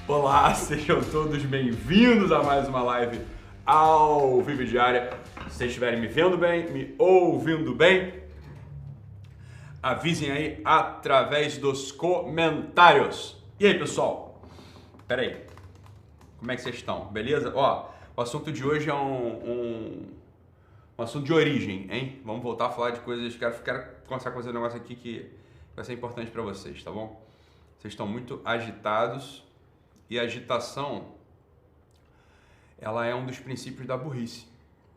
Olá, sejam todos bem-vindos a mais uma live ao vivo diária. Se vocês estiverem me vendo bem, me ouvindo bem, avisem aí através dos comentários. E aí, pessoal? Pera aí, como é que vocês estão? Beleza? Ó, o assunto de hoje é um assunto de origem, hein? Vamos voltar a falar de coisas, quero começar a fazer um negócio aqui que vai ser importante para vocês, tá bom? Vocês estão muito agitados e a agitação, ela é um dos princípios da burrice,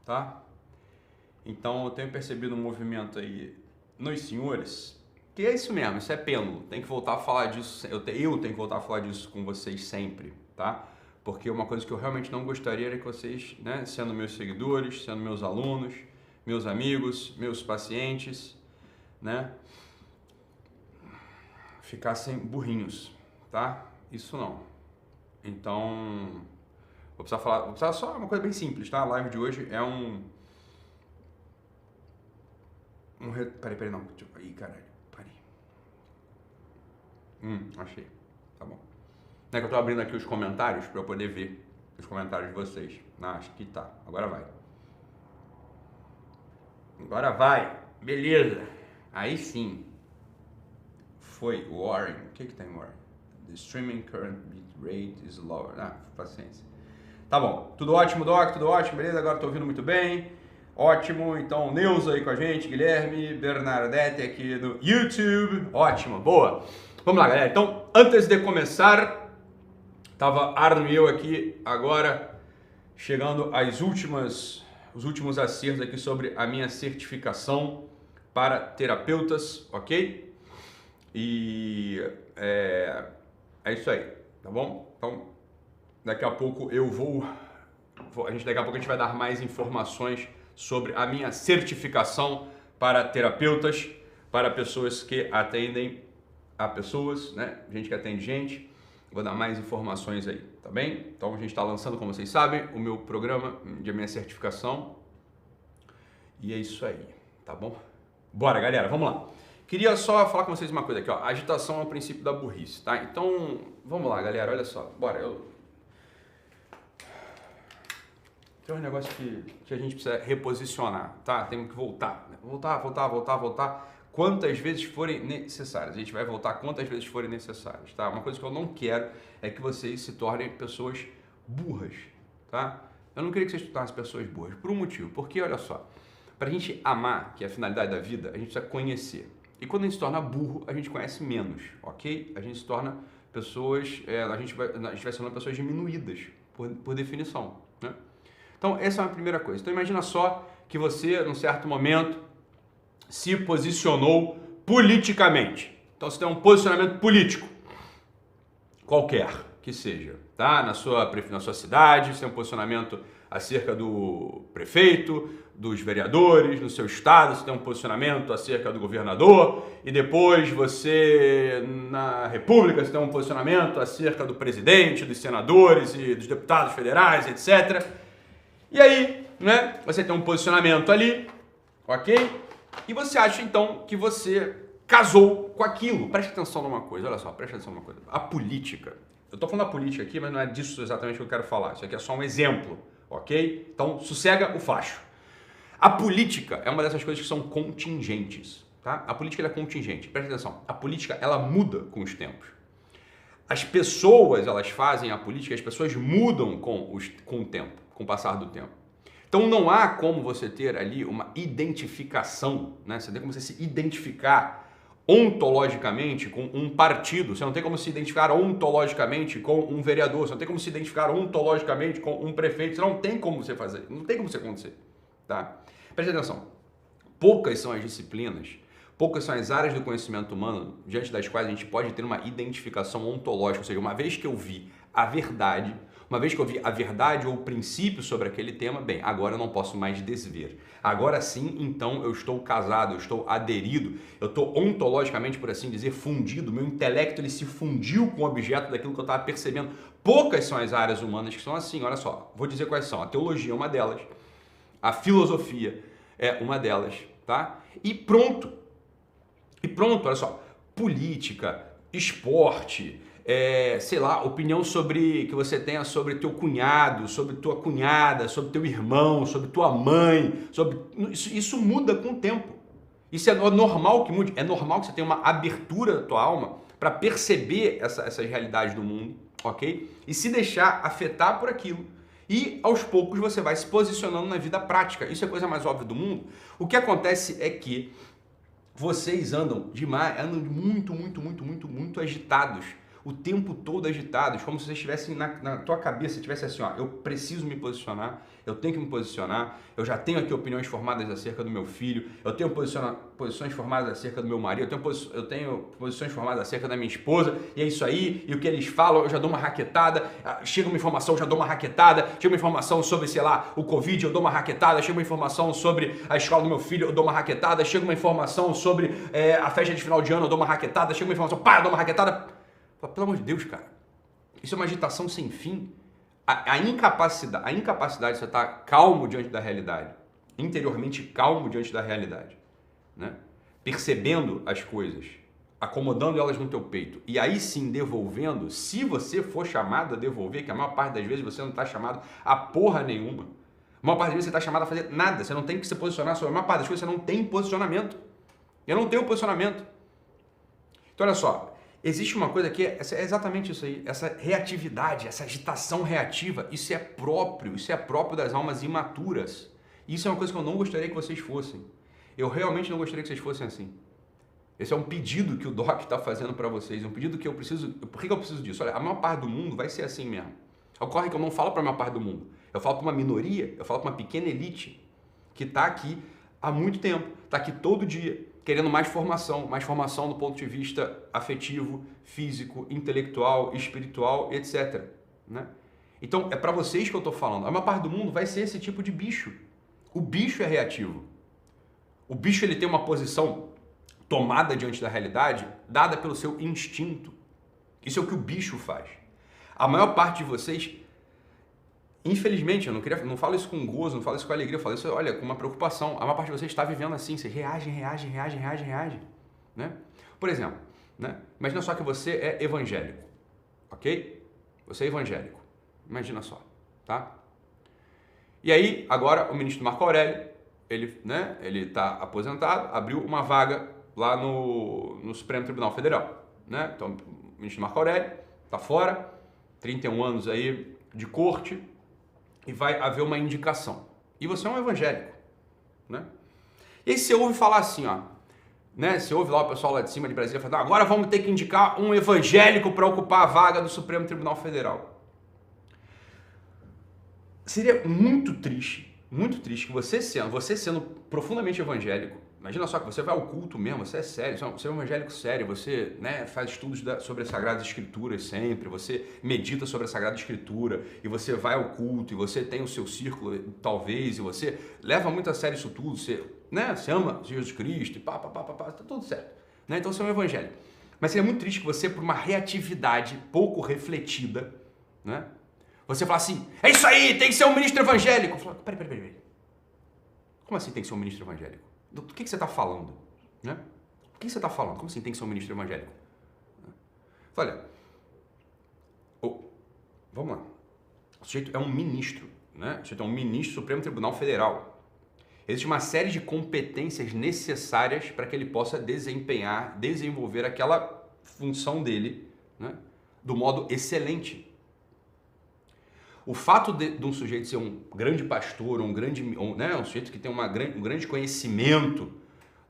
tá? Então eu tenho percebido um movimento aí nos senhores, que é isso mesmo, isso é pêndulo, tem que voltar a falar disso, eu tenho que voltar a falar disso com vocês sempre, tá? Porque uma coisa que eu realmente não gostaria era que vocês, né, sendo meus seguidores, sendo meus alunos, meus amigos, meus pacientes, né, ficassem burrinhos, tá? Isso não. Então, vou precisar só uma coisa bem simples, tá? A live de hoje é Peraí, não. Ih, caralho, parei. Achei. Tá bom. Não é que eu tô abrindo aqui os comentários para eu poder ver os comentários de vocês. Acho que tá. Agora vai. Agora vai. Beleza. Aí sim. Foi. Warren. O que tem, Warren? The streaming current bitrate is lower. Paciência. Tá bom. Tudo ótimo, Doc? Tudo ótimo, beleza? Agora tô ouvindo muito bem. Ótimo. Então, Neuza aí com a gente, Guilherme, Bernadette aqui no YouTube. Ótimo, boa. Vamos lá, galera. Então, antes de começar, tava Arno e eu aqui agora chegando os últimos acertos aqui sobre a minha certificação para terapeutas, ok? E é isso aí, tá bom? Então, daqui a pouco daqui a pouco a gente vai dar mais informações sobre a minha certificação para terapeutas, para pessoas que atendem a pessoas, né? Gente que atende gente. Vou dar mais informações aí, tá bem? Então a gente está lançando, como vocês sabem, o meu programa de minha certificação. E é isso aí, tá bom? Bora, galera, vamos lá. Queria só falar com vocês uma coisa aqui, ó. Agitação é o princípio da burrice, tá? Então, vamos lá, galera, olha só. Bora, tem um negócio que a gente precisa reposicionar, tá? Temos que voltar, né? Voltar. Quantas vezes forem necessárias. A gente vai voltar quantas vezes forem necessárias, tá? Uma coisa que eu não quero é que vocês se tornem pessoas burras, tá? Eu não queria que vocês se tornassem pessoas burras, por um motivo. Porque, olha só, pra gente amar, que é a finalidade da vida, a gente precisa conhecer. E quando a gente se torna burro, a gente conhece menos, ok? A gente se torna pessoas, a gente vai se tornando pessoas diminuídas, por definição, né? Então, essa é uma primeira coisa. Então, imagina só que você, num certo momento, se posicionou politicamente. Então, você tem um posicionamento político, qualquer que seja, tá? Na sua cidade, você tem um posicionamento acerca do prefeito, dos vereadores, no seu estado, você tem um posicionamento acerca do governador, e depois você, na república, você tem um posicionamento acerca do presidente, dos senadores e dos deputados federais, etc. E aí, né, você tem um posicionamento ali, ok? E você acha, então, que você casou com aquilo. Preste atenção numa coisa, olha só, preste atenção numa coisa. A política, eu tô falando da política aqui, mas não é disso exatamente que eu quero falar. Isso aqui é só um exemplo, ok? Então, sossega o facho. A política é uma dessas coisas que são contingentes, tá? A política ela é contingente, preste atenção. A política, ela muda com os tempos. As pessoas, elas fazem a política, as pessoas mudam com o tempo, com o passar do tempo. Então não há como você ter ali uma identificação, né? Você tem como você se identificar ontologicamente com um partido, você não tem como se identificar ontologicamente com um vereador, você não tem como se identificar ontologicamente com um prefeito, você não tem como você fazer, não tem como isso acontecer, tá? Preste atenção, poucas são as disciplinas, poucas são as áreas do conhecimento humano diante das quais a gente pode ter uma identificação ontológica, ou seja, uma vez que eu vi a verdade, uma vez que eu vi a verdade ou o princípio sobre aquele tema, bem, agora eu não posso mais desver. Agora sim, então, eu estou casado, eu estou aderido, eu estou ontologicamente, por assim dizer, fundido. Meu intelecto ele se fundiu com o objeto daquilo que eu estava percebendo. Poucas são as áreas humanas que são assim, olha só, vou dizer quais são. A teologia é uma delas, a filosofia é uma delas, tá? E pronto, olha só, política, esporte, sei lá, opinião que você tenha sobre teu cunhado, sobre tua cunhada, sobre teu irmão, sobre tua mãe, isso muda com o tempo. Isso é normal que mude, é normal que você tenha uma abertura da tua alma para perceber essas realidades do mundo, ok? E se deixar afetar por aquilo. E aos poucos você vai se posicionando na vida prática. Isso é a coisa mais óbvia do mundo. O que acontece é que vocês andam demais, andam muito agitados. O tempo todo agitados, como se vocês estivessem na tua cabeça, tivesse assim, ó, eu preciso me posicionar, eu tenho que me posicionar, eu já tenho aqui opiniões formadas acerca do meu filho, eu tenho posições formadas acerca do meu marido, eu tenho posições formadas acerca da minha esposa, e é isso aí, e o que eles falam, eu já dou uma raquetada, chega uma informação, eu já dou uma raquetada, chega uma informação sobre, sei lá, o Covid, eu dou uma raquetada, chega uma informação sobre a escola do meu filho, eu dou uma raquetada, chega uma informação sobre a festa de final de ano, eu dou uma raquetada, chega uma informação, pá, eu dou uma raquetada. Pelo amor de Deus, cara, isso é uma agitação sem fim. A incapacidade de você estar calmo diante da realidade, interiormente calmo diante da realidade, né? Percebendo as coisas, acomodando elas no teu peito e aí sim devolvendo, se você for chamado a devolver, que a maior parte das vezes você não está chamado a porra nenhuma. A maior parte das vezes você está chamado a fazer nada, você não tem que se posicionar sobre a maior parte das coisas, você não tem posicionamento. Eu não tenho posicionamento. Então olha só, existe uma coisa que é exatamente isso aí, essa reatividade, essa agitação reativa, isso é próprio das almas imaturas. Isso é uma coisa que eu não gostaria que vocês fossem. Eu realmente não gostaria que vocês fossem assim. Esse é um pedido que o Doc está fazendo para vocês, um pedido que eu preciso... Por que eu preciso disso? Olha, a maior parte do mundo vai ser assim mesmo. Ocorre que eu não falo para a maior parte do mundo, eu falo para uma minoria, eu falo para uma pequena elite que está aqui há muito tempo, está aqui todo dia, querendo mais formação do ponto de vista afetivo, físico, intelectual, espiritual, etc. Né? Então, é para vocês que eu estou falando. A maior parte do mundo vai ser esse tipo de bicho. O bicho é reativo. O bicho ele tem uma posição tomada diante da realidade, dada pelo seu instinto. Isso é o que o bicho faz. A maior parte de vocês, infelizmente, eu não falo isso com gozo, não falo isso com alegria, eu falo isso, olha, com uma preocupação. A maior parte de vocês está vivendo assim, vocês reagem, né? Por exemplo, né? Imagina só que você é evangélico, ok? Você é evangélico, imagina só, tá? E aí, agora, o ministro Marco Aurélio, ele está aposentado, abriu uma vaga lá no Supremo Tribunal Federal, né? Então, o ministro Marco Aurélio está fora, 31 anos aí de corte, e vai haver uma indicação. E você é um evangélico, né? E aí você ouve falar assim, ó, né? Você ouve lá o pessoal lá de cima de Brasília falando, agora vamos ter que indicar um evangélico para ocupar a vaga do Supremo Tribunal Federal. Seria muito triste que você sendo profundamente evangélico, imagina só que você vai ao culto mesmo, você é sério, você é um evangélico sério, você, né, faz estudos sobre as Sagradas Escrituras sempre, você medita sobre a Sagrada Escritura, e você vai ao culto, e você tem o seu círculo, talvez, e você leva muito a sério isso tudo, você, né, você ama Jesus Cristo, e tá tudo certo. Né? Então você é um evangélico. Mas seria muito triste que você, por uma reatividade pouco refletida, né, você fala assim, é isso aí, tem que ser um ministro evangélico. Eu falo, peraí. Como assim tem que ser um ministro evangélico? Do que você está falando? Né? O que você está falando? Como assim tem que ser um ministro evangélico? Olha, vamos lá. O sujeito é um ministro, né? O sujeito é um ministro do Supremo Tribunal Federal. Existe uma série de competências necessárias para que ele possa desenvolver aquela função dele, né, do modo excelente. O fato de um sujeito ser um grande pastor, um sujeito que tem um grande conhecimento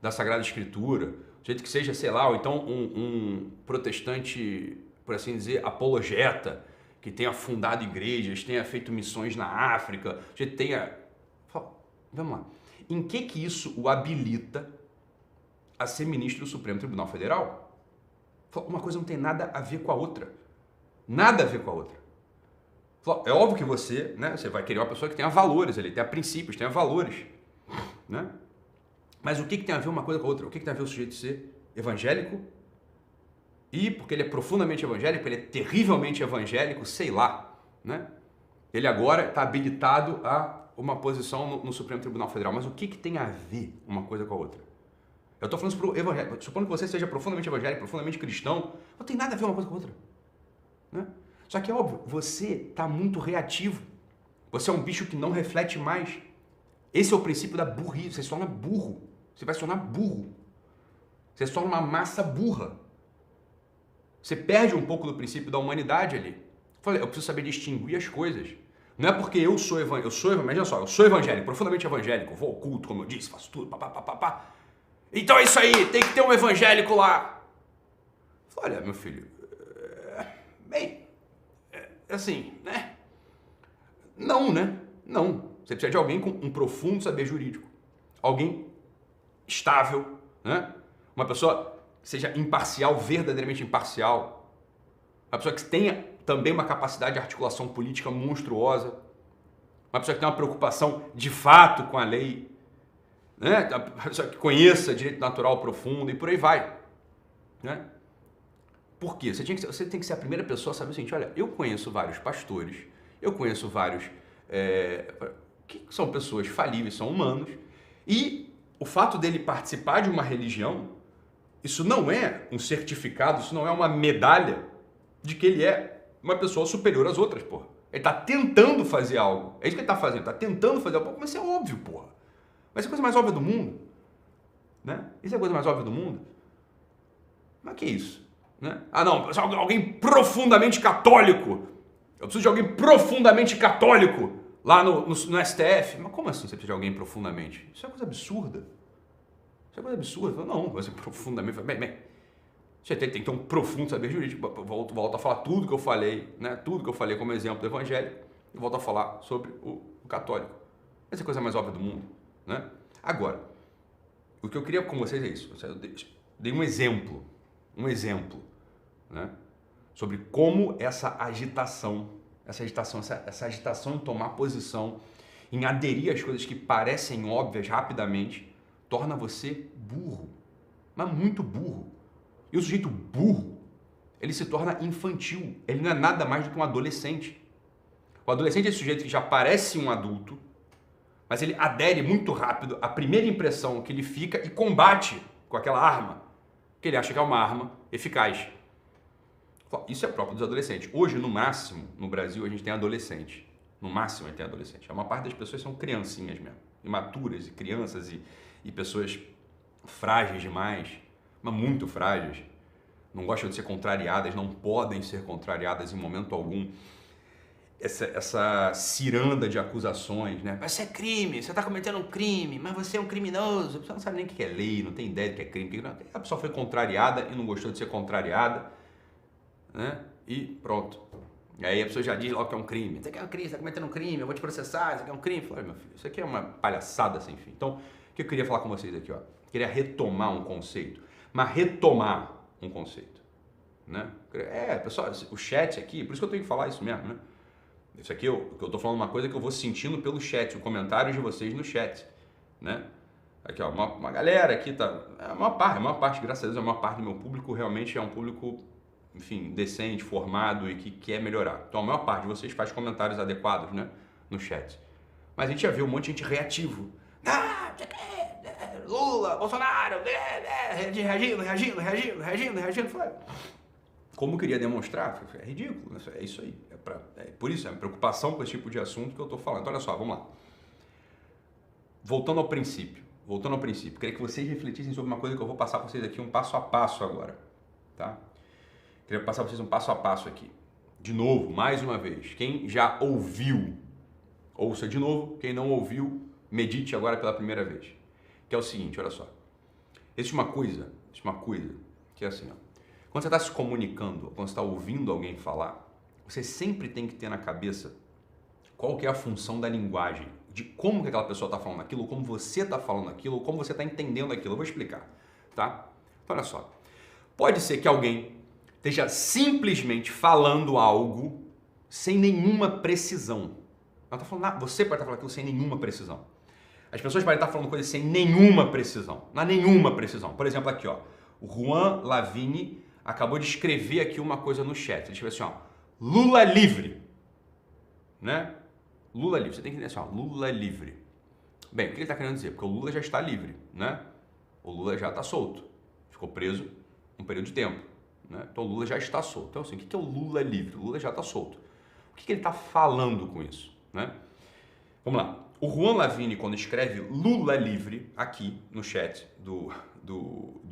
da Sagrada Escritura, um sujeito que seja, sei lá, ou então um protestante, por assim dizer, apologeta, que tenha fundado igrejas, tenha feito missões na África, um sujeito tenha... Vamos lá. Em que isso o habilita a ser ministro do Supremo Tribunal Federal? Uma coisa não tem nada a ver com a outra. Nada a ver com a outra. É óbvio que você, né, você vai querer uma pessoa que tenha valores, ele tenha princípios, tenha valores, né? Mas o que tem a ver uma coisa com a outra? O que tem a ver o sujeito ser evangélico? E porque ele é profundamente evangélico, ele é terrivelmente evangélico, sei lá, né? Ele agora está habilitado a uma posição no Supremo Tribunal Federal. Mas o que tem a ver uma coisa com a outra? Eu estou falando isso para o evangélico. Supondo que você seja profundamente evangélico, profundamente cristão, não tem nada a ver uma coisa com a outra. né? Só que é óbvio, você está muito reativo. Você é um bicho que não reflete mais. Esse é o princípio da burrice. Você se torna burro. Você vai se tornar burro. Você se torna uma massa burra. Você perde um pouco do princípio da humanidade ali. Eu falei, eu preciso saber distinguir as coisas. Não é porque eu sou evangélico, imagina só, eu sou evangélico, profundamente evangélico, vou ao culto, como eu disse, faço tudo, papapá. Então é isso aí, tem que ter um evangélico lá. Eu falei, olha, meu filho, bem, assim, né? Não, né? Não. Você precisa de alguém com um profundo saber jurídico. Alguém estável, né? Uma pessoa que seja imparcial, verdadeiramente imparcial. Uma pessoa que tenha também uma capacidade de articulação política monstruosa. Uma pessoa que tenha uma preocupação de fato com a lei. Né? Uma pessoa que conheça direito natural profundo e por aí vai. Né? Por quê? Você tem que ser a primeira pessoa a saber o seguinte, olha, eu conheço vários pastores, eu conheço vários que são pessoas falíveis, são humanos, e o fato dele participar de uma religião, isso não é um certificado, isso não é uma medalha de que ele é uma pessoa superior às outras, porra. Ele está tentando fazer algo. É isso que ele está fazendo, está tentando fazer algo. Mas isso é óbvio, porra. Mas isso é a coisa mais óbvia do mundo. Né? Isso é a coisa mais óbvia do mundo. Mas que é isso? Né? Ah, não, alguém profundamente católico. Eu preciso de alguém profundamente católico lá no STF. Mas como assim você precisa de alguém profundamente? Isso é uma coisa absurda. Isso é uma coisa absurda. Não, você profundamente... Bem, você tem que ter um profundo saber jurídico. Volto a falar tudo que eu falei, né? Tudo que eu falei como exemplo do evangelho. E volto a falar sobre o católico. Essa é a coisa mais óbvia do mundo. Né? Agora, o que eu queria com vocês é isso. Eu dei um exemplo, né? Sobre como essa agitação em tomar posição, em aderir às coisas que parecem óbvias rapidamente, torna você burro, mas muito burro. E o sujeito burro, ele se torna infantil, ele não é nada mais do que um adolescente. O adolescente é esse sujeito que já parece um adulto, mas ele adere muito rápido à primeira impressão que ele fica e combate com aquela arma, que ele acha que é uma arma eficaz. Isso é próprio dos adolescentes. Hoje, no máximo, no Brasil, a gente tem adolescente. No máximo, a gente tem adolescente. A maior parte das pessoas são criancinhas mesmo. Imaturas, e crianças e pessoas frágeis demais, mas muito frágeis. Não gostam de ser contrariadas, não podem ser contrariadas em momento algum. Essa ciranda de acusações, né? Mas isso é crime, você está cometendo um crime, mas você é um criminoso. A pessoa não sabe nem o que é lei, não tem ideia do que é crime. A pessoa foi contrariada e não gostou de ser contrariada, né? E pronto. E aí a pessoa já diz logo que é um crime. Isso aqui é um crime, você está cometendo um crime, eu vou te processar, isso aqui é um crime. Falei, meu filho, isso aqui é uma palhaçada sem fim. Então, o que eu queria falar com vocês aqui, ó? Queria retomar um conceito, mas retomar um conceito, né? Pessoal, o chat aqui, por isso que eu tenho que falar isso mesmo, né? Isso aqui, eu tô falando uma coisa que eu vou sentindo pelo chat, o comentário de vocês no chat, né? Aqui, ó, uma galera aqui tá... A maior parte, graças a Deus, a maior parte do meu público realmente é um público, enfim, decente, formado e que quer melhorar. Então, a maior parte de vocês faz comentários adequados, né? No chat. Mas a gente já viu um monte de gente reativo. Lula, Bolsonaro, reagindo. Falei, como eu queria demonstrar, é ridículo, é isso aí. Por isso, é uma preocupação com esse tipo de assunto que eu estou falando. Então, olha só, vamos lá. Voltando ao princípio, queria que vocês refletissem sobre uma coisa que eu vou passar para vocês aqui, um passo a passo agora, tá? Queria passar para vocês um passo a passo aqui. De novo, mais uma vez, quem já ouviu, ouça de novo, quem não ouviu, medite agora pela primeira vez. Que é o seguinte, olha só. Existe uma coisa que é assim, ó. Quando você está se comunicando, quando você está ouvindo alguém falar, você sempre tem que ter na cabeça qual que é a função da linguagem, de como que aquela pessoa está falando aquilo, como você está falando aquilo, como você está entendendo aquilo. Eu vou explicar, tá? Então, olha só. Pode ser que alguém esteja simplesmente falando algo sem nenhuma precisão. Ela tá falando nada. Você pode estar falando aquilo sem nenhuma precisão. As pessoas podem estar falando coisas sem nenhuma precisão. Não há nenhuma precisão. Por exemplo, aqui, ó. O Juan Lavigne acabou de escrever aqui uma coisa no chat. Ele escreveu assim, ó. Lula livre. Né? Lula livre. Você tem que entender assim, ó. Lula livre. Bem, o que ele está querendo dizer? Porque o Lula já está livre, né? O Lula já está solto. Ficou preso um período de tempo. né? Então o Lula já está solto. Então assim, o que é o Lula livre? O Lula já está solto. O que ele está falando com isso, né? Vamos lá. O Juan Lavigne, quando escreve Lula livre aqui no chat do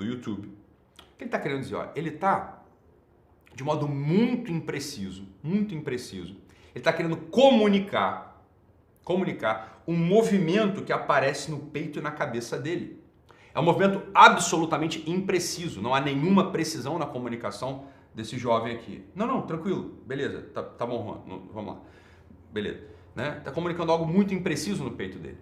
YouTube, o que ele está querendo dizer? Ó, ele está, de modo muito impreciso, ele está querendo comunicar um movimento que aparece no peito e na cabeça dele. É um movimento absolutamente impreciso, não há nenhuma precisão na comunicação desse jovem aqui. Não, tranquilo, beleza, tá bom, Juan, vamos lá, beleza. Né? Tá comunicando algo muito impreciso no peito dele.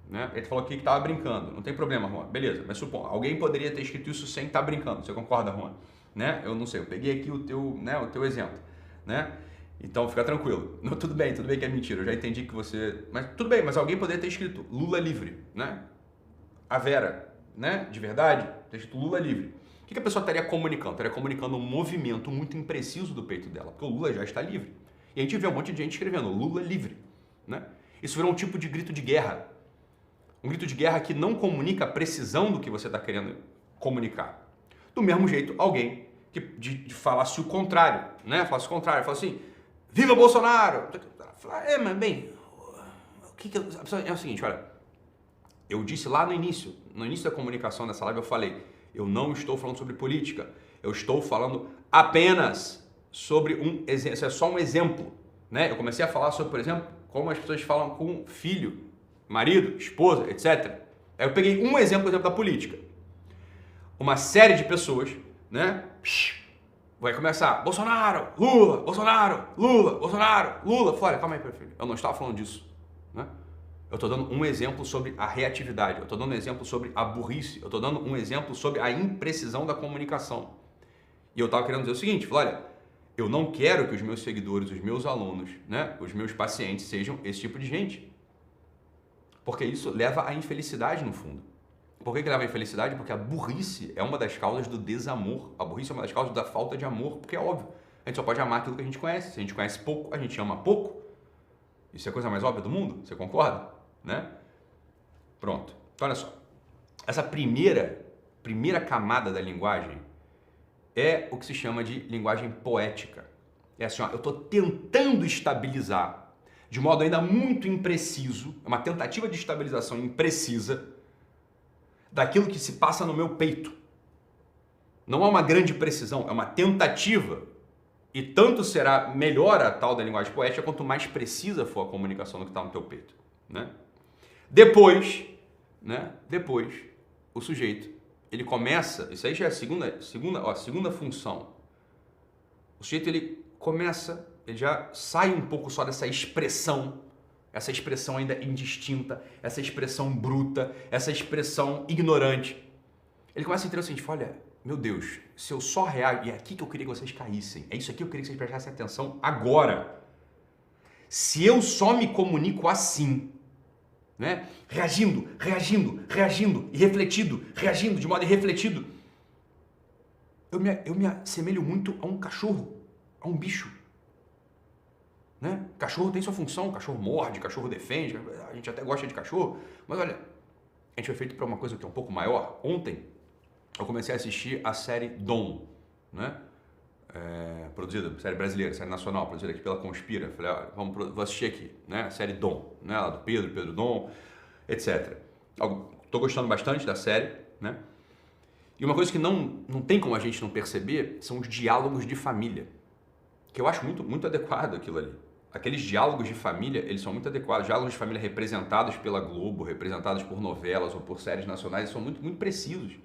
Né? Ele falou aqui que estava brincando, não tem problema, Juan, beleza, mas supõe, alguém poderia ter escrito isso sem estar brincando, você concorda, Juan? Né? Eu não sei, eu peguei aqui o teu exemplo, né? Então fica tranquilo, não, tudo bem que é mentira, eu já entendi que você, mas tudo bem, mas alguém poderia ter escrito Lula livre, né? A Vera, né, de verdade, ter escrito Lula livre. O que a pessoa estaria comunicando? Estaria comunicando um movimento muito impreciso do peito dela, porque o Lula já está livre. E a gente vê um monte de gente escrevendo Lula livre. Né? Isso virou um tipo de grito de guerra. Um grito de guerra que não comunica a precisão do que você está querendo comunicar. Do mesmo jeito, alguém que falasse o contrário, né? Falasse o contrário, falasse assim, viva Bolsonaro! Mas bem, é o seguinte, olha, eu disse lá no início da comunicação dessa live, eu falei, eu não estou falando sobre política, eu estou falando apenas sobre isso é só um exemplo, né? Eu comecei a falar sobre, por exemplo, como as pessoas falam com filho, marido, esposa, etc. Aí eu peguei um exemplo da política. Uma série de pessoas, né? Vai começar, Bolsonaro, Lula, Bolsonaro, Lula, Bolsonaro, Lula. Olha, calma aí, meu filho, eu não estava falando disso, né? Eu estou dando um exemplo sobre a reatividade, eu estou dando um exemplo sobre a burrice, eu estou dando um exemplo sobre a imprecisão da comunicação. E eu estava querendo dizer o seguinte, olha, eu não quero que os meus seguidores, os meus alunos, né, os meus pacientes sejam esse tipo de gente. Porque isso leva à infelicidade no fundo. Por que leva à infelicidade? Porque a burrice é uma das causas do desamor. A burrice é uma das causas da falta de amor, porque é óbvio. A gente só pode amar aquilo que a gente conhece. Se a gente conhece pouco, a gente ama pouco. Isso é a coisa mais óbvia do mundo. Você concorda? Né? Pronto. Então, olha só. Essa primeira camada da linguagem é o que se chama de linguagem poética. É assim, ó, eu estou tentando estabilizar de modo ainda muito impreciso, é uma tentativa de estabilização imprecisa daquilo que se passa no meu peito. Não é uma grande precisão, é uma tentativa. E tanto será melhor a tal da linguagem poética quanto mais precisa for a comunicação do que está no teu peito. Né? Depois, o sujeito, ele começa, isso aí já é a segunda função. O sujeito, ele já sai um pouco só dessa expressão, essa expressão ainda indistinta, essa expressão bruta, essa expressão ignorante. Ele começa a entender o seguinte, olha, meu Deus, se eu só reajo, e é aqui que eu queria que vocês caíssem, é isso aqui que eu queria que vocês prestassem atenção agora. Se eu só me comunico assim, né? Reagindo e refletido, reagindo de modo irrefletido, eu me assemelho muito a um cachorro, a um bicho. Né? Cachorro tem sua função, cachorro morde, cachorro defende, a gente até gosta de cachorro, mas olha, a gente foi feito para uma coisa que é um pouco maior. Ontem eu comecei a assistir a série Dom, né? Produzida, série brasileira, série nacional, produzida aqui pela Conspira. Falei, vou assistir aqui, né? A série Dom, né? Lá do Pedro Dom, etc. Tô gostando bastante da série, né? E uma coisa que não tem como a gente não perceber são os diálogos de família, que eu acho muito adequado aquilo ali. Aqueles diálogos de família, eles são muito adequados. Diálogos de família representados pela Globo, representados por novelas ou por séries nacionais, eles são muito precisos.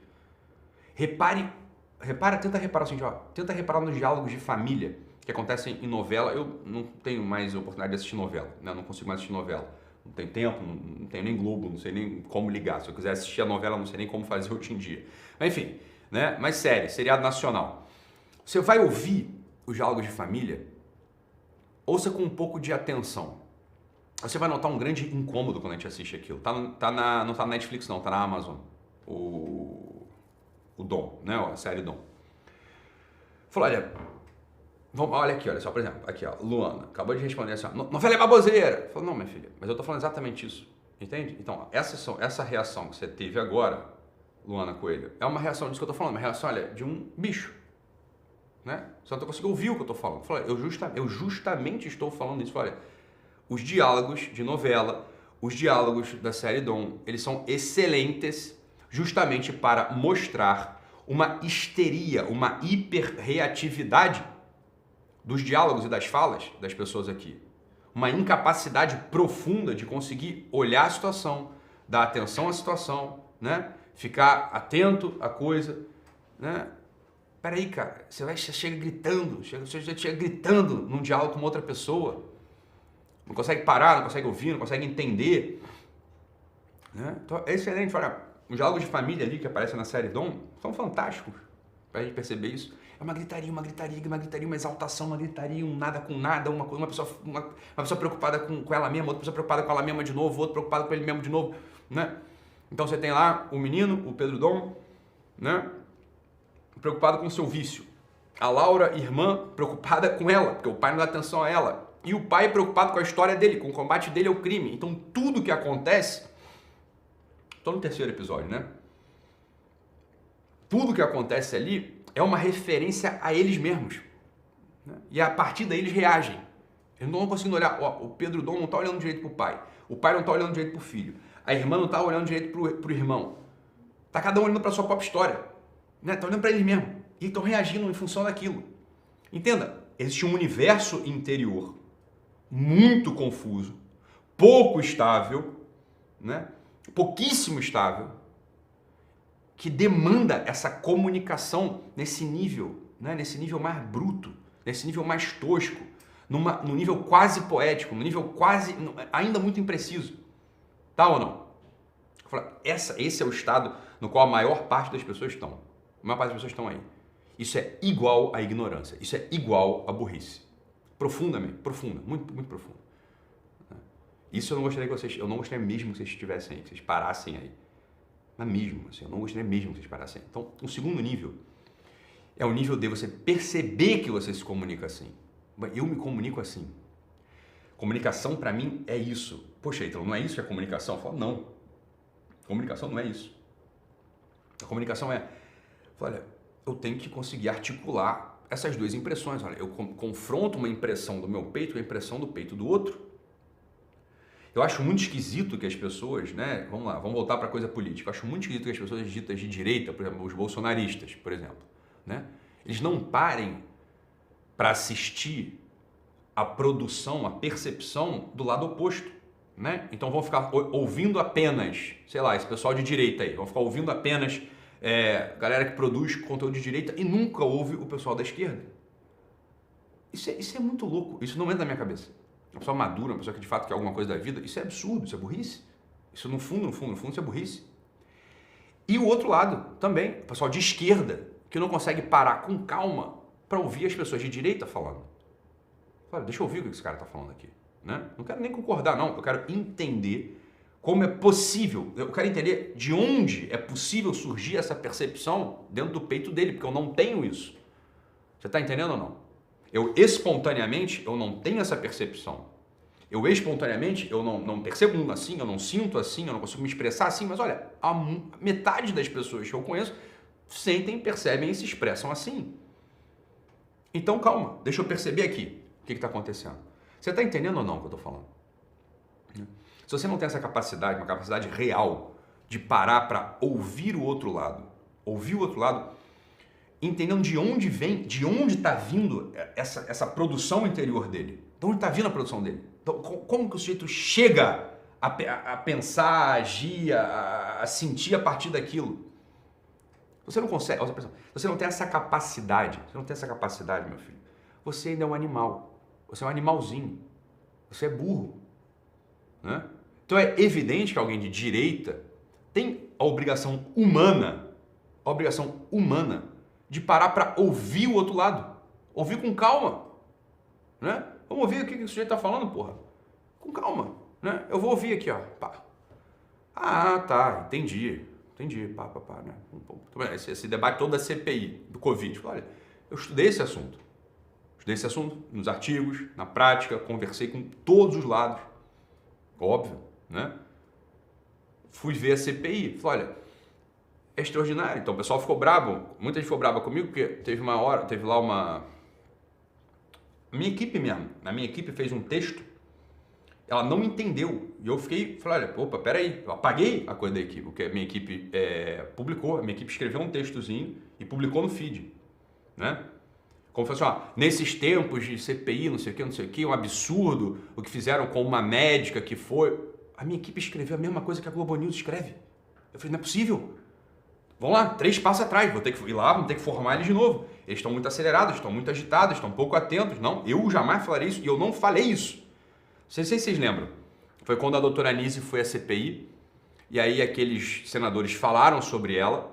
Tenta reparar assim, tenta reparar nos diálogos de família que acontecem em novela. Eu não tenho mais oportunidade de assistir novela, né? Não consigo mais assistir novela. Não tenho tempo, não tenho nem Globo, não sei nem como ligar. Se eu quiser assistir a novela, não sei nem como fazer hoje em dia. Mas enfim, né? Mas seriado nacional. Você vai ouvir os diálogos de família, ouça com um pouco de atenção. Você vai notar um grande incômodo quando a gente assiste aquilo. Não tá na Netflix não, tá na Amazon. O Dom, né? A série Dom. Falou, olha aqui, olha só, por exemplo, aqui, ó, Luana, acabou de responder assim, ó, novela é baboseira. Falou, não, minha filha, mas eu tô falando exatamente isso, entende? Então, essa reação que você teve agora, Luana Coelho, é uma reação disso que eu tô falando, uma reação, olha, de um bicho. né? Você não está conseguindo ouvir o que eu estou falando. Eu justamente estou falando isso. Olha, os diálogos de novela, os diálogos da série Dom, eles são excelentes justamente para mostrar uma histeria, uma hiperreatividade dos diálogos e das falas das pessoas aqui. Uma incapacidade profunda de conseguir olhar a situação, dar atenção à situação, né? Ficar atento à coisa, né? Peraí, cara, você chega gritando, você chega gritando num diálogo com outra pessoa. Não consegue parar, não consegue ouvir, não consegue entender. Né? Então é excelente. Olha, os diálogos de família ali que aparecem na série Dom são fantásticos pra gente perceber isso. É uma gritaria, uma exaltação, uma gritaria, um nada com nada, uma pessoa preocupada com ela mesma, outra pessoa preocupada com ela mesma de novo, outro preocupado com ele mesmo de novo, né? Então você tem lá o menino, o Pedro Dom, né? Preocupado com o seu vício. A Laura, irmã, preocupada com ela, porque o pai não dá atenção a ela. E o pai preocupado com a história dele, com o combate dele ao crime. Então tudo que acontece... Estou no terceiro episódio, né? Tudo que acontece ali é uma referência a eles mesmos. Né? E a partir daí eles reagem. Eu não consigo olhar... Ó, o Pedro Dom não está olhando direito para o pai. O pai não está olhando direito para o filho. A irmã não está olhando direito para o irmão. Está cada um olhando para a sua própria história. Né? Tá olhando para eles mesmo. E estão reagindo em função daquilo. Entenda, existe um universo interior muito confuso, pouco estável, né? Pouquíssimo estável, que demanda essa comunicação nesse nível, né? Nesse nível mais bruto, nesse nível mais tosco, no nível quase poético, no nível quase, ainda muito impreciso. Tá ou não? Esse é o estado no qual a maior parte das pessoas estão. A maior parte das pessoas estão aí. Isso é igual à ignorância. Isso é igual à burrice. Profundamente, muito, muito profundo. Isso eu não gostaria mesmo que vocês estivessem aí, que vocês parassem aí. Mas mesmo, assim, eu não gostaria mesmo que vocês parassem aí. Então, o segundo nível é o nível de você perceber que você se comunica assim. Eu me comunico assim. Comunicação para mim é isso. Poxa, então não é isso que é comunicação? Eu falo, não. Comunicação não é isso. A comunicação é, olha, eu tenho que conseguir articular essas duas impressões. Olha, eu confronto uma impressão do meu peito com a impressão do peito do outro. Eu acho muito esquisito que as pessoas, né? Vamos lá, vamos voltar para a coisa política. Eu acho muito esquisito que as pessoas ditas de direita, por exemplo, os bolsonaristas, por exemplo, né? Eles não parem para assistir a produção, a percepção do lado oposto, né? Então vão ficar ouvindo apenas, sei lá, esse pessoal de direita aí, vão ficar ouvindo apenas galera que produz conteúdo de direita e nunca ouve o pessoal da esquerda. Isso é muito louco, isso não entra na minha cabeça. Uma pessoa madura, uma pessoa que de fato quer alguma coisa da vida, isso é absurdo, isso é burrice. Isso no fundo, isso é burrice. E o outro lado também, o pessoal de esquerda, que não consegue parar com calma para ouvir as pessoas de direita falando. Olha, deixa eu ouvir o que esse cara está falando aqui. Né? Não quero nem concordar, não. Eu quero entender como é possível, eu quero entender de onde é possível surgir essa percepção dentro do peito dele, porque eu não tenho isso. Você está entendendo ou não? Eu espontaneamente, eu não tenho essa percepção. Eu espontaneamente, eu não percebo assim, eu não sinto assim, eu não consigo me expressar assim, mas olha, a metade das pessoas que eu conheço sentem, percebem e se expressam assim. Então calma, deixa eu perceber aqui o que está acontecendo. Você está entendendo ou não o que eu estou falando? Se você não tem essa capacidade, uma capacidade real de parar para ouvir o outro lado, entendendo de onde vem, de onde está vindo essa produção interior dele. De onde está vindo a produção dele? Então, como que o sujeito chega a pensar, a agir, a sentir a partir daquilo? Você não consegue, você não tem essa capacidade, meu filho, você ainda é um animal. Você é um animalzinho. Você é burro. Né? Então é evidente que alguém de direita tem a obrigação humana de parar para ouvir o outro lado. Ouvir com calma. Né? Vamos ouvir o que o sujeito está falando, porra. Com calma. Né? Eu vou ouvir aqui, ó. Pá. Ah, tá. Entendi. Pá, né? Esse debate todo da CPI, do Covid. Olha, eu estudei esse assunto. Nos artigos, na prática, conversei com todos os lados. Óbvio, né? Fui ver a CPI. Falei, olha, é extraordinário. Então o pessoal ficou brabo, muita gente ficou braba comigo, porque teve lá uma... Minha equipe mesmo, a minha equipe fez um texto, ela não entendeu, e eu falei, olha, opa, peraí, eu apaguei a coisa da equipe, porque a minha equipe publicou, a minha equipe escreveu um textozinho e publicou no feed, né? Como se fosse, ó, nesses tempos de CPI, não sei o que, um absurdo, o que fizeram com uma médica que foi... A minha equipe escreveu a mesma coisa que a Globo News escreve. Eu falei, não é possível. Vamos lá, 3 passos atrás, vou ter que ir lá, vamos ter que formar eles de novo. Eles estão muito acelerados, estão muito agitados, estão pouco atentos. Não, eu jamais falarei isso e eu não falei isso. Não sei se vocês lembram. Foi quando a doutora Anísio foi à CPI e aí aqueles senadores falaram sobre ela,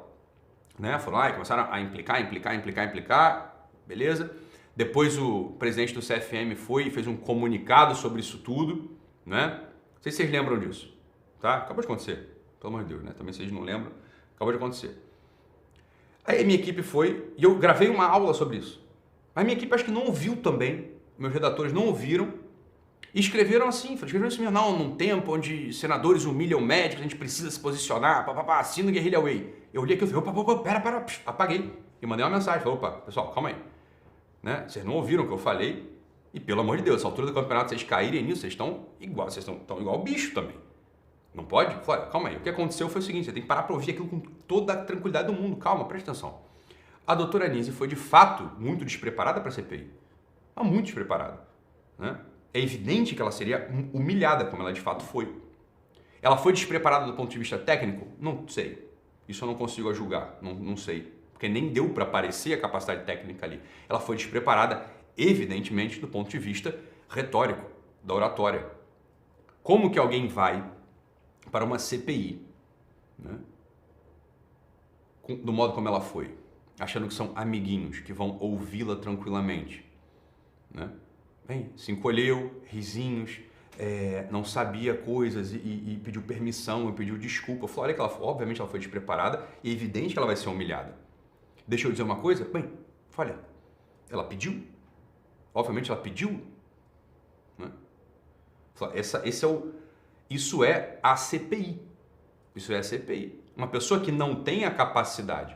né? Foram lá e começaram a implicar. Beleza? Depois o presidente do CFM foi e fez um comunicado sobre isso tudo, né? Não sei se vocês lembram disso, tá? Acabou de acontecer, pelo amor de Deus, né? Também vocês não lembram, acabou de acontecer. Aí a minha equipe foi, e eu gravei uma aula sobre isso. A minha equipe acho que não ouviu também, meus redatores não ouviram, e escreveram assim mesmo, não, num tempo onde senadores humilham médicos, a gente precisa se posicionar, assina o Guerrilla Way. Eu olhei aqui e falei, opa, pera, apaguei. E mandei uma mensagem, falei, opa, pessoal, calma aí. Né? Vocês não ouviram o que eu falei, e pelo amor de Deus, essa altura do campeonato, vocês caírem nisso, vocês estão igual o bicho também. Não pode? Falei, calma aí, o que aconteceu foi o seguinte, você tem que parar para ouvir aquilo com toda a tranquilidade do mundo, calma, presta atenção. A doutora Anísio foi de fato muito despreparada para a CPI, muito despreparada. Né? É evidente que ela seria humilhada, como ela de fato foi. Ela foi despreparada do ponto de vista técnico? Não sei, isso eu não consigo julgar, não sei. Porque nem deu para aparecer a capacidade técnica ali. Ela foi despreparada, evidentemente, do ponto de vista retórico, da oratória. Como que alguém vai para uma CPI, né, do modo como ela foi, achando que são amiguinhos, que vão ouvi-la tranquilamente, né? Bem, se encolheu, risinhos, não sabia coisas e pediu permissão, e pediu desculpa. Eu falei, olha que obviamente ela foi despreparada e é evidente que ela vai ser humilhada. Deixa eu dizer uma coisa? Bem, olha, ela pediu. Obviamente ela pediu. Né? Isso é a CPI. Isso é a CPI. Uma pessoa que não tem a capacidade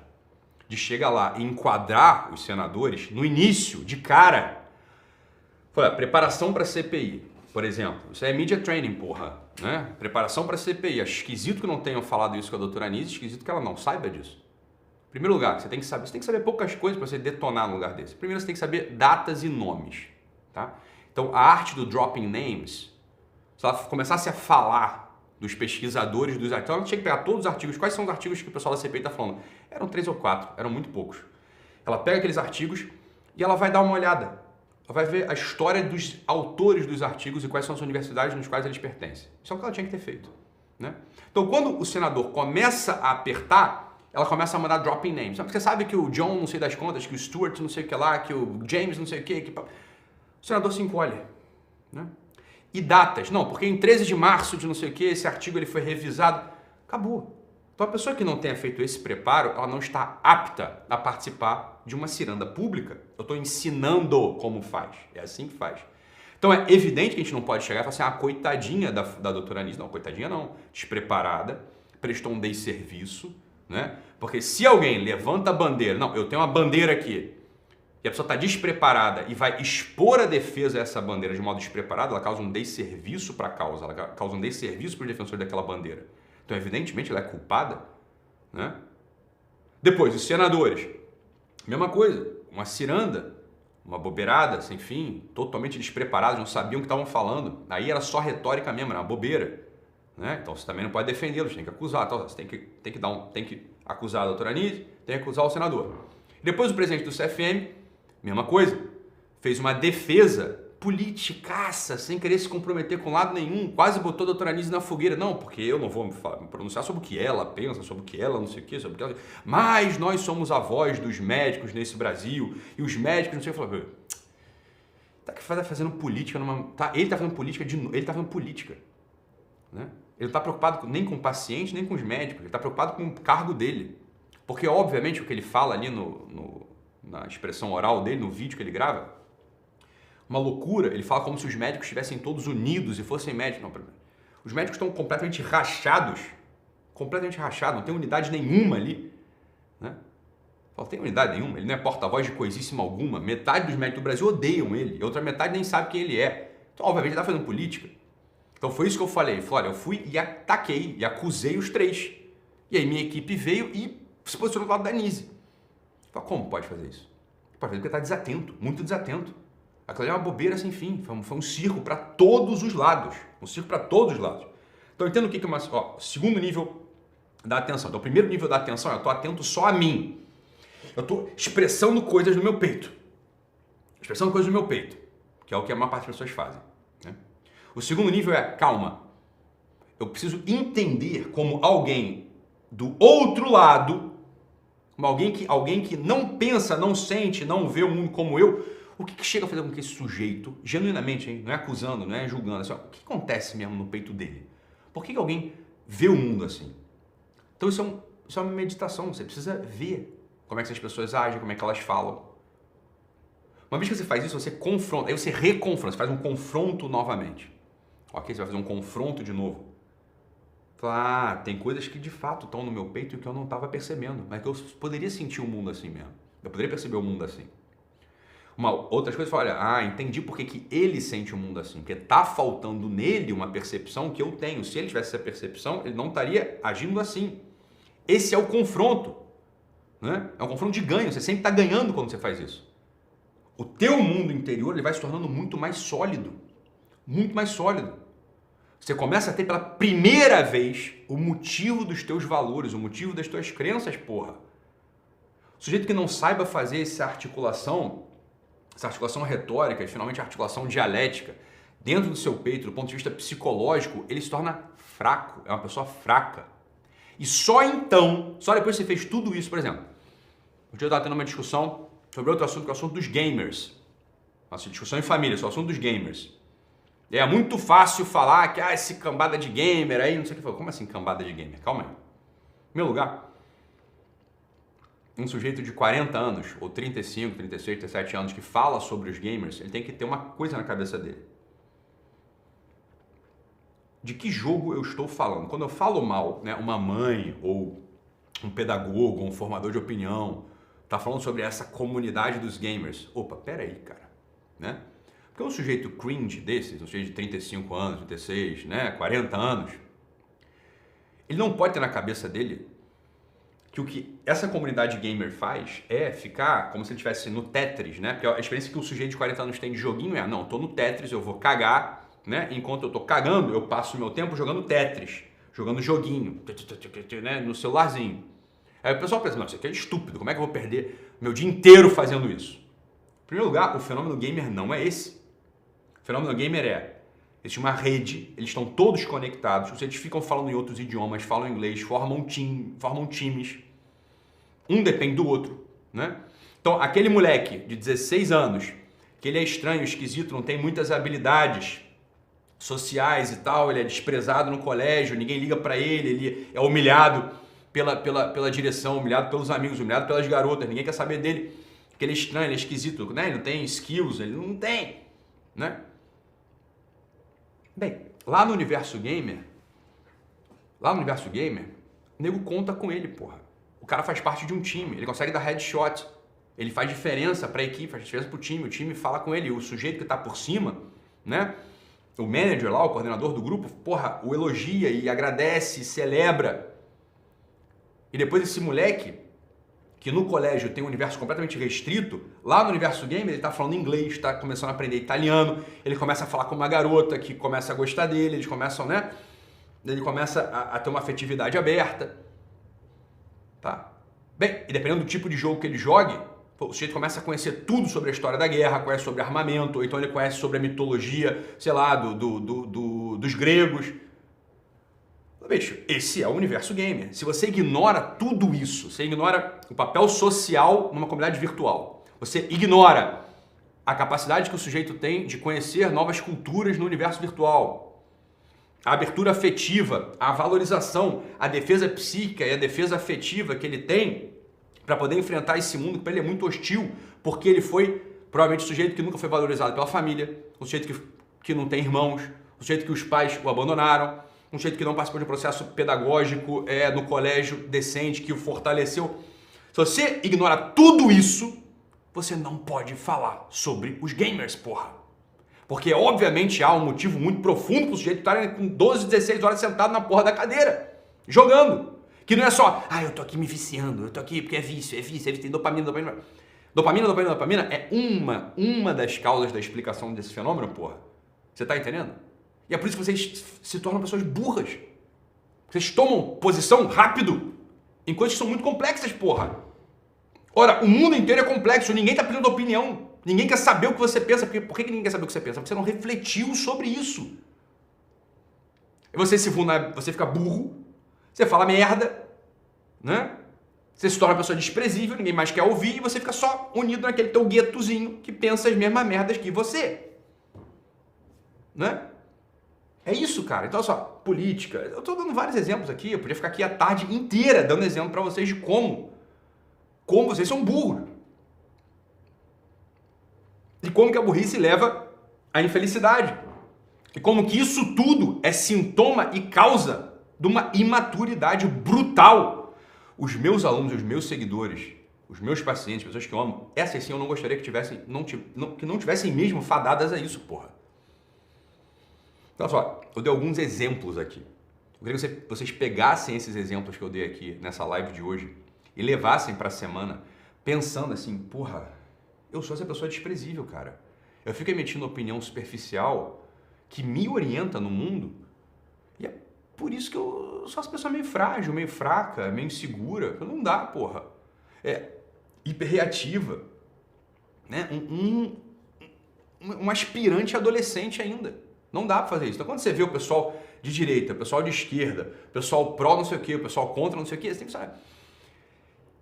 de chegar lá e enquadrar os senadores no início, de cara. Olha, preparação para a CPI, por exemplo. Isso é media training, porra. Né? Preparação para a CPI. Acho esquisito que não tenham falado isso com a doutora Anísio, esquisito que ela não saiba disso. Em primeiro lugar, você tem que saber poucas coisas para você detonar num lugar desse. Primeiro, você tem que saber datas e nomes, tá? Então, a arte do dropping names, se ela começasse a falar dos pesquisadores dos artigos, ela tinha que pegar todos os artigos. Quais são os artigos que o pessoal da CPI está falando? Eram 3 ou 4, eram muito poucos. Ela pega aqueles artigos e ela vai dar uma olhada. Ela vai ver a história dos autores dos artigos e quais são as universidades nos quais eles pertencem. Isso é o que ela tinha que ter feito, né? Então, quando o senador começa a apertar, ela começa a mandar dropping names. Você sabe que o John não sei das contas, que o Stuart não sei o que lá, que o James não sei o que... O senador se encolhe. Né? E datas. Não, porque em 13 de março de não sei o que, esse artigo ele foi revisado. Acabou. Então a pessoa que não tenha feito esse preparo, ela não está apta a participar de uma ciranda pública. Eu estou ensinando como faz. É assim que faz. Então é evidente que a gente não pode chegar e falar assim, coitadinha da doutora Anísio. Não, coitadinha não. Despreparada, prestou um desserviço. Né? Porque se alguém levanta a bandeira, não, eu tenho uma bandeira aqui, e a pessoa está despreparada e vai expor a defesa a essa bandeira de modo despreparado, ela causa um desserviço para a causa, ela causa um desserviço para o defensor daquela bandeira. Então, evidentemente, ela é culpada. Né? Depois, os senadores, mesma coisa, uma ciranda, uma bobeirada sem fim, totalmente despreparados, não sabiam o que estavam falando. Aí era só retórica mesmo, era uma bobeira. Né? Então você também não pode defendê-los, tem que acusar. Então, você tem que acusar a doutora Anísio, tem que acusar o senador. Depois o presidente do CFM, mesma coisa, fez uma defesa politicaça, sem querer se comprometer com lado nenhum, quase botou a doutora Anísio na fogueira. Não, porque eu não vou me pronunciar sobre o que ela pensa, sobre o que ela não sei o que, sobre o que ela... Mas nós somos a voz dos médicos nesse Brasil, e os médicos não sei o que. Tá fazendo política ele tá fazendo política ele tá fazendo política. Né? Ele não está preocupado nem com o paciente, nem com os médicos. Ele está preocupado com o cargo dele. Porque, obviamente, o que ele fala ali na expressão oral dele, no vídeo que ele grava, uma loucura. Ele fala como se os médicos estivessem todos unidos e fossem médicos. Não, os médicos estão completamente rachados. Completamente rachados. Não tem unidade nenhuma ali. Fala, tem unidade nenhuma, ele não é porta-voz de coisíssima alguma, metade dos médicos do Brasil odeiam ele, e outra metade nem sabe quem ele é. Então, obviamente, ele está fazendo política. Então, foi isso que eu falei. Olha, eu fui e ataquei, e acusei os três. E aí minha equipe veio e se posicionou do lado da Nise. Fala, como pode fazer isso? Pode fazer porque está desatento, muito desatento. Aquilo ali é uma bobeira sem fim, foi um circo para todos os lados. Um circo para todos os lados. Então, entenda o que é uma... segundo nível da atenção. Então, o primeiro nível da atenção é eu estou atento só a mim. Eu estou expressando coisas no meu peito. Expressando coisas no meu peito, que é o que a maior parte das pessoas fazem. Né? O segundo nível é calma. Eu preciso entender como alguém do outro lado, como alguém que não pensa, não sente, não vê o mundo como eu, o que chega a fazer com que esse sujeito, genuinamente, hein, não é acusando, não é julgando, assim, o que acontece mesmo no peito dele? Por que alguém vê o mundo assim? Então isso é uma meditação, você precisa ver como é que essas pessoas agem, como é que elas falam. Uma vez que você faz isso, você confronta, aí você reconfronta, você faz um confronto novamente. Ok? Você vai fazer um confronto de novo. Fala, tem coisas que de fato estão no meu peito e que eu não estava percebendo, mas que eu poderia sentir o mundo assim mesmo. Eu poderia perceber o mundo assim. Outras coisas, olha, entendi por que ele sente o mundo assim, porque está faltando nele uma percepção que eu tenho. Se ele tivesse essa percepção, ele não estaria agindo assim. Esse é o confronto, né? É um confronto de ganho, você sempre está ganhando quando você faz isso. O teu mundo interior ele vai se tornando muito mais sólido, muito mais sólido. Você começa a ter pela primeira vez o motivo dos teus valores, o motivo das tuas crenças, porra. O sujeito que não saiba fazer essa articulação retórica e finalmente a articulação dialética dentro do seu peito, do ponto de vista psicológico, ele se torna fraco, é uma pessoa fraca. E só então, só depois que você fez tudo isso, por exemplo, um dia eu estava tendo uma discussão sobre outro assunto, que é o assunto dos gamers. Nossa, discussão em família, só o assunto dos gamers. E é muito fácil falar que esse cambada de gamer aí, não sei o que. Como assim cambada de gamer? Calma aí. Em meu lugar, um sujeito de 40 anos, ou 35, 36, 37 anos, que fala sobre os gamers, ele tem que ter uma coisa na cabeça dele. De que jogo eu estou falando? Quando eu falo mal, né, uma mãe, ou um pedagogo, um formador de opinião, tá falando sobre essa comunidade dos gamers. Opa, peraí, cara. Né? Porque um sujeito cringe desses, um sujeito de 35 anos, 36, né, 40 anos, ele não pode ter na cabeça dele que o que essa comunidade gamer faz é ficar como se ele estivesse no Tetris, né? Porque a experiência que o sujeito de 40 anos tem de joguinho é, não, eu tô no Tetris, eu vou cagar, né? Enquanto eu tô cagando, eu passo o meu tempo jogando Tetris, jogando joguinho, né? No celularzinho. Aí o pessoal pensa, não, isso aqui é estúpido, como é que eu vou perder meu dia inteiro fazendo isso? Em primeiro lugar, o fenômeno gamer não é esse. O fenômeno gamer existe uma rede, eles estão todos conectados, vocês ficam falando em outros idiomas, falam inglês, formam times. Um depende do outro, né? Então, aquele moleque de 16 anos, que ele é estranho, esquisito, não tem muitas habilidades sociais e tal, ele é desprezado no colégio, ninguém liga pra ele, ele é humilhado pela direção, humilhado pelos amigos, humilhado pelas garotas, ninguém quer saber dele, porque ele é estranho, ele é esquisito, né? Ele não tem skills, ele não tem, né? Bem, lá no universo gamer, o nego conta com ele, porra. O cara faz parte de um time, ele consegue dar headshot, ele faz diferença pra equipe, faz diferença pro time, o time fala com ele, o sujeito que tá por cima, né? O manager lá, o coordenador do grupo, porra, o elogia e agradece, celebra. E depois esse moleque, que no colégio tem um universo completamente restrito, lá no universo gamer ele tá falando inglês, tá começando a aprender italiano, ele começa a falar com uma garota que começa a gostar dele, eles começam, né? Ele começa a ter uma afetividade aberta. Tá? Bem, e dependendo do tipo de jogo que ele jogue, o sujeito começa a conhecer tudo sobre a história da guerra, conhece sobre armamento, ou então ele conhece sobre a mitologia, sei lá, dos gregos. Bicho, esse é o universo gamer. Se você ignora tudo isso, você ignora o papel social numa comunidade virtual, você ignora a capacidade que o sujeito tem de conhecer novas culturas no universo virtual, a abertura afetiva, a valorização, a defesa psíquica e a defesa afetiva que ele tem para poder enfrentar esse mundo que para ele é muito hostil, porque ele foi provavelmente o sujeito que nunca foi valorizado pela família, o sujeito que não tem irmãos, o sujeito que os pais o abandonaram, um sujeito que não participou de um processo pedagógico no colégio decente, que o fortaleceu. Se você ignora tudo isso, você não pode falar sobre os gamers, porra. Porque, obviamente, há um motivo muito profundo para o sujeito estar com 12, 16 horas sentado na porra da cadeira, jogando. Que não é só, eu tô aqui me viciando, eu tô aqui porque é vício, tem dopamina. Dopamina é uma das causas da explicação desse fenômeno, porra. Você tá entendendo? E é por isso que vocês se tornam pessoas burras. Vocês tomam posição rápido, enquanto são muito complexas, porra. Ora, o mundo inteiro é complexo, ninguém tá pedindo opinião. Ninguém quer saber o que você pensa. Por que ninguém quer saber o que você pensa? Porque você não refletiu sobre isso. E você fica burro, você fala merda, né? Você se torna uma pessoa desprezível, ninguém mais quer ouvir e você fica só unido naquele teu guetozinho que pensa as mesmas merdas que você. Né? É isso, cara. Então, olha só, política. Eu tô dando vários exemplos aqui, eu podia ficar aqui a tarde inteira dando exemplo para vocês de como vocês são burros. E como que a burrice leva à infelicidade. E como que isso tudo é sintoma e causa de uma imaturidade brutal. Os meus alunos, os meus seguidores, os meus pacientes, pessoas que eu amo, essas sim eu não gostaria que não tivessem mesmo fadadas a isso, porra. Então, olha só, eu dei alguns exemplos aqui. Eu queria que vocês pegassem esses exemplos que eu dei aqui nessa live de hoje e levassem para a semana pensando assim, porra, eu sou essa pessoa desprezível, cara. Eu fico emitindo opinião superficial que me orienta no mundo e é por isso que eu sou essa pessoa meio frágil, meio fraca, meio insegura. Não dá, porra. É hiperreativa, né? Um aspirante adolescente ainda. Não dá pra fazer isso. Então, quando você vê o pessoal de direita, o pessoal de esquerda, o pessoal pró não sei o quê, o pessoal contra não sei o quê, você tem que saber.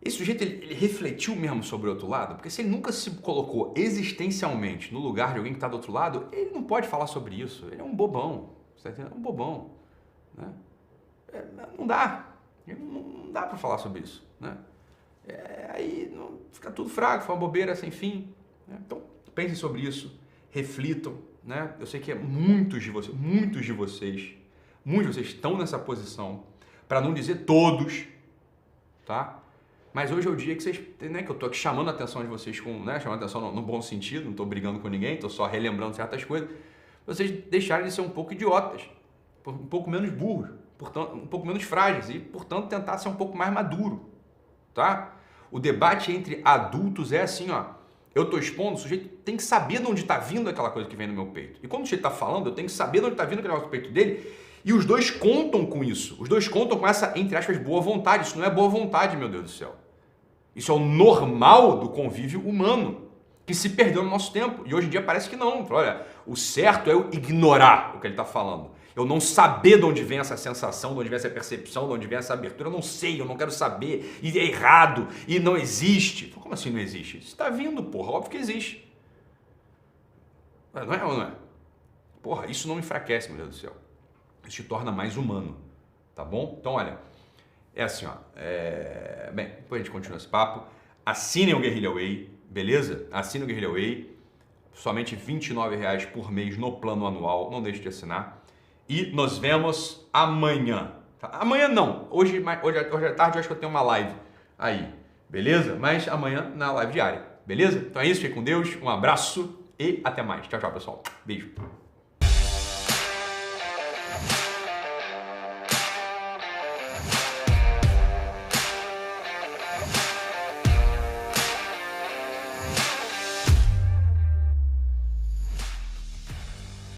Esse sujeito, ele refletiu mesmo sobre o outro lado? Porque se ele nunca se colocou existencialmente no lugar de alguém que está do outro lado, ele não pode falar sobre isso. Ele é um bobão. Você tá entendendo? É um bobão. Né? Não dá. Não dá para falar sobre isso. Né? Aí fica tudo fraco, foi uma bobeira sem fim. Né? Então, pensem sobre isso. Reflitam. Né? Eu sei que muitos de vocês estão nessa posição, para não dizer todos, tá? Mas hoje é o dia que vocês, né, que eu tô aqui chamando a atenção de vocês chamando a atenção no bom sentido, não tô brigando com ninguém, tô só relembrando certas coisas, vocês deixarem de ser um pouco idiotas, um pouco menos burros, portanto, um pouco menos frágeis e, portanto, tentar ser um pouco mais maduro, tá? O debate entre adultos é assim, ó, eu tô expondo, o sujeito tem que saber de onde tá vindo aquela coisa que vem no meu peito. E quando o sujeito tá falando, eu tenho que saber de onde tá vindo aquele negócio do peito dele. E os dois contam com isso. Os dois contam com essa, entre aspas, boa vontade. Isso não é boa vontade, meu Deus do céu. Isso é o normal do convívio humano, que se perdeu no nosso tempo. E hoje em dia parece que não. Olha, o certo é eu ignorar o que ele está falando. Eu não saber de onde vem essa sensação, de onde vem essa percepção, de onde vem essa abertura. Eu não sei, eu não quero saber. E é errado. E não existe. Como assim não existe? Isso está vindo, porra. Óbvio que existe. Não é ou não é? Porra, isso não enfraquece, meu Deus do céu. Isso te torna mais humano, tá bom? Então, olha, é assim, ó. Bem, depois a gente continua esse papo. Assinem o Guerrilla Way, beleza? Assinem o Guerrilla Way. Somente R$29 por mês no plano anual. Não deixe de assinar. E nos vemos amanhã. Tá? Amanhã não. Hoje à tarde eu acho que eu tenho uma live aí, beleza? Mas amanhã na live diária, beleza? Então é isso, fique com Deus. Um abraço e até mais. Tchau, tchau, pessoal. Beijo.